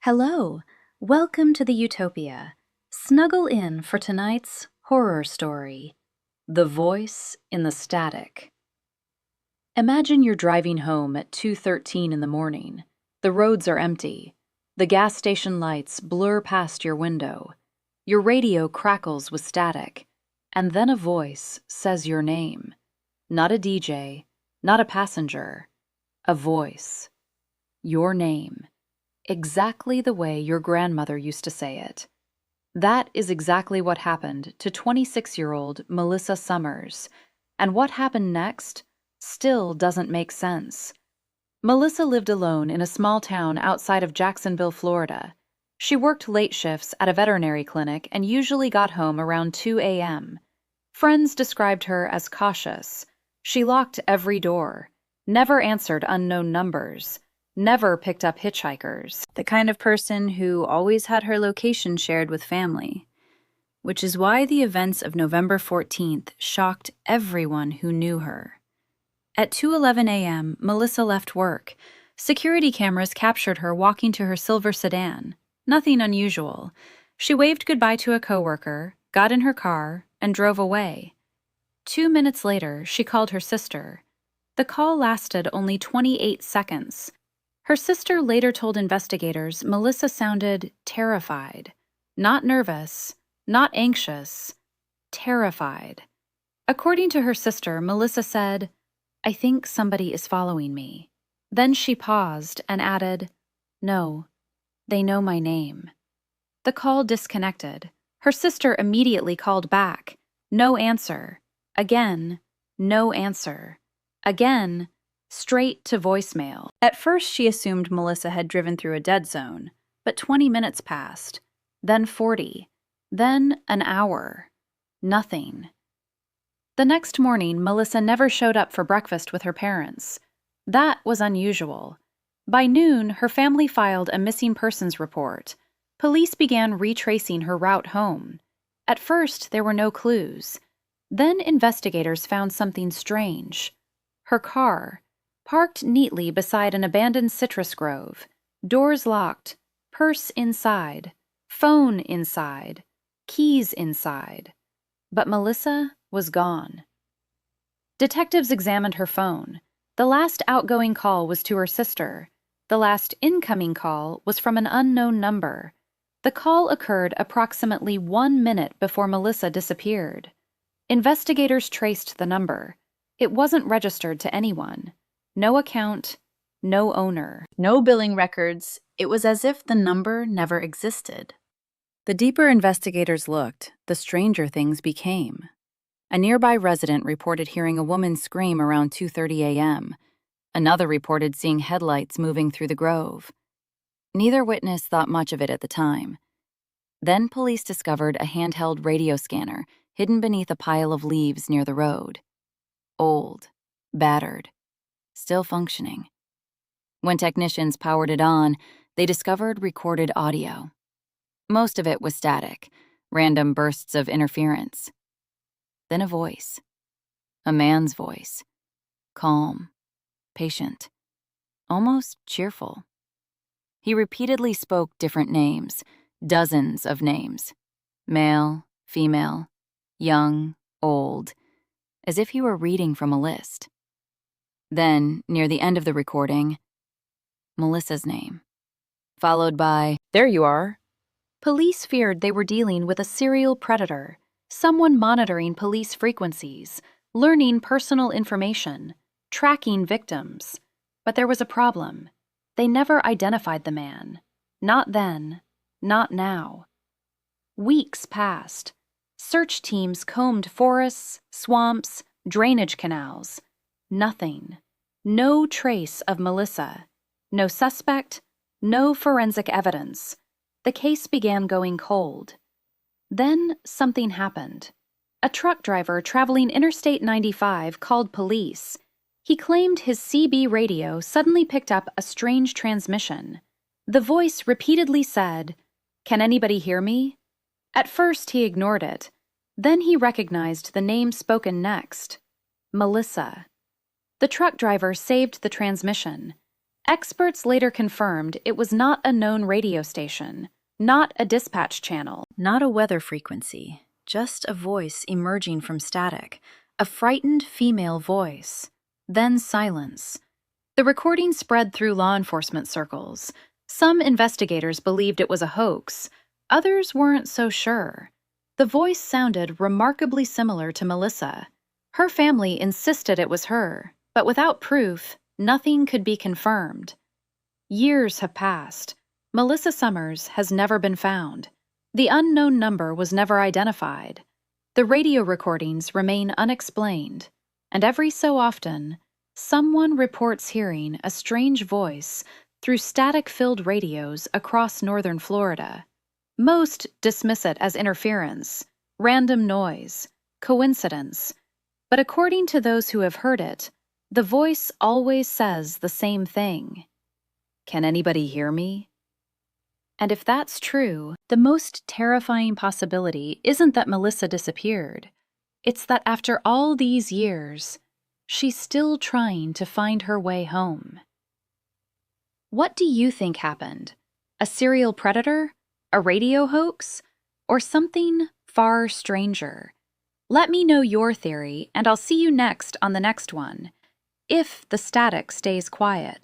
Hello, welcome to the Utopia. Snuggle in for tonight's horror story, The Voice in the Static. Imagine you're driving home at 2:13 in the morning. The roads are empty. The gas station lights blur past your window. Your radio crackles with static, and then a voice says your name. Not a DJ, not a passenger, a voice. Your name. Exactly the way your grandmother used to say it. That is exactly what happened to 26-year-old Melissa Summers, and what happened next still doesn't make sense. Melissa lived alone in a small town outside of Jacksonville, Florida. She worked late shifts at a veterinary clinic and usually got home around 2 a.m. Friends described her as cautious. She locked every door, never answered unknown numbers, never picked up hitchhikers. The kind of person who always had her location shared with family. Which is why the events of November 14th shocked everyone who knew her. At 2:11 a.m., Melissa left work. Security cameras captured her walking to her silver sedan. Nothing unusual. She waved goodbye to a coworker, got in her car, and drove away. 2 minutes later, she called her sister. The call lasted only 28 seconds. Her sister later told investigators Melissa sounded terrified. Not nervous, not anxious, terrified. According to her sister, Melissa said, "I think somebody is following me." Then she paused and added, "No, they know my name." The call disconnected. Her sister immediately called back. No answer. Again, no answer. Again, straight to voicemail. At first, she assumed Melissa had driven through a dead zone, but 20 minutes passed, then 40, then an hour. Nothing. The next morning, Melissa never showed up for breakfast with her parents. That was unusual. By noon, her family filed a missing persons report. Police began retracing her route home. At first, there were no clues. Then investigators found something strange. Her car, parked neatly beside an abandoned citrus grove, doors locked, purse inside, phone inside, keys inside. But Melissa was gone. Detectives examined her phone. The last outgoing call was to her sister. The last incoming call was from an unknown number. The call occurred approximately 1 minute before Melissa disappeared. Investigators traced the number. It wasn't registered to anyone. No account, no owner, no billing records. It was as if the number never existed. The deeper investigators looked, the stranger things became. A nearby resident reported hearing a woman scream around 2:30 a.m. Another reported seeing headlights moving through the grove. Neither witness thought much of it at the time. Then police discovered a handheld radio scanner hidden beneath a pile of leaves near the road. Old, battered, still functioning. When technicians powered it on, they discovered recorded audio. Most of it was static, random bursts of interference. Then a voice. A man's voice. Calm, patient, almost cheerful. He repeatedly spoke different names, dozens of names. Male, female, young, old, as if he were reading from a list. Then, near the end of the recording, Melissa's name, followed by, "There you are." Police feared they were dealing with a serial predator, someone monitoring police frequencies, learning personal information, tracking victims. But there was a problem. They never identified the man. Not then, not now. Weeks passed. Search teams combed forests, swamps, drainage canals. Nothing. No trace of Melissa. No suspect, no forensic evidence. The case began going cold. Then something happened. A truck driver traveling Interstate 95 called police. He claimed his CB radio suddenly picked up a strange transmission. The voice repeatedly said, "Can anybody hear me?" At first he ignored it. Then he recognized the name spoken next. Melissa. The truck driver saved the transmission. Experts later confirmed it was not a known radio station, not a dispatch channel, not a weather frequency, just a voice emerging from static, a frightened female voice. Then silence. The recording spread through law enforcement circles. Some investigators believed it was a hoax, others weren't so sure. The voice sounded remarkably similar to Melissa. Her family insisted it was her, but without proof, nothing could be confirmed. Years have passed. Melissa Summers has never been found. The unknown number was never identified. The radio recordings remain unexplained, and every so often, someone reports hearing a strange voice through static-filled radios across northern Florida. Most dismiss it as interference, random noise, coincidence, but according to those who have heard it, the voice always says the same thing. "Can anybody hear me?" And if that's true, the most terrifying possibility isn't that Melissa disappeared. It's that after all these years, she's still trying to find her way home. What do you think happened? A serial predator? A radio hoax? Or something far stranger? Let me know your theory, and I'll see you next on the next one, if the static stays quiet.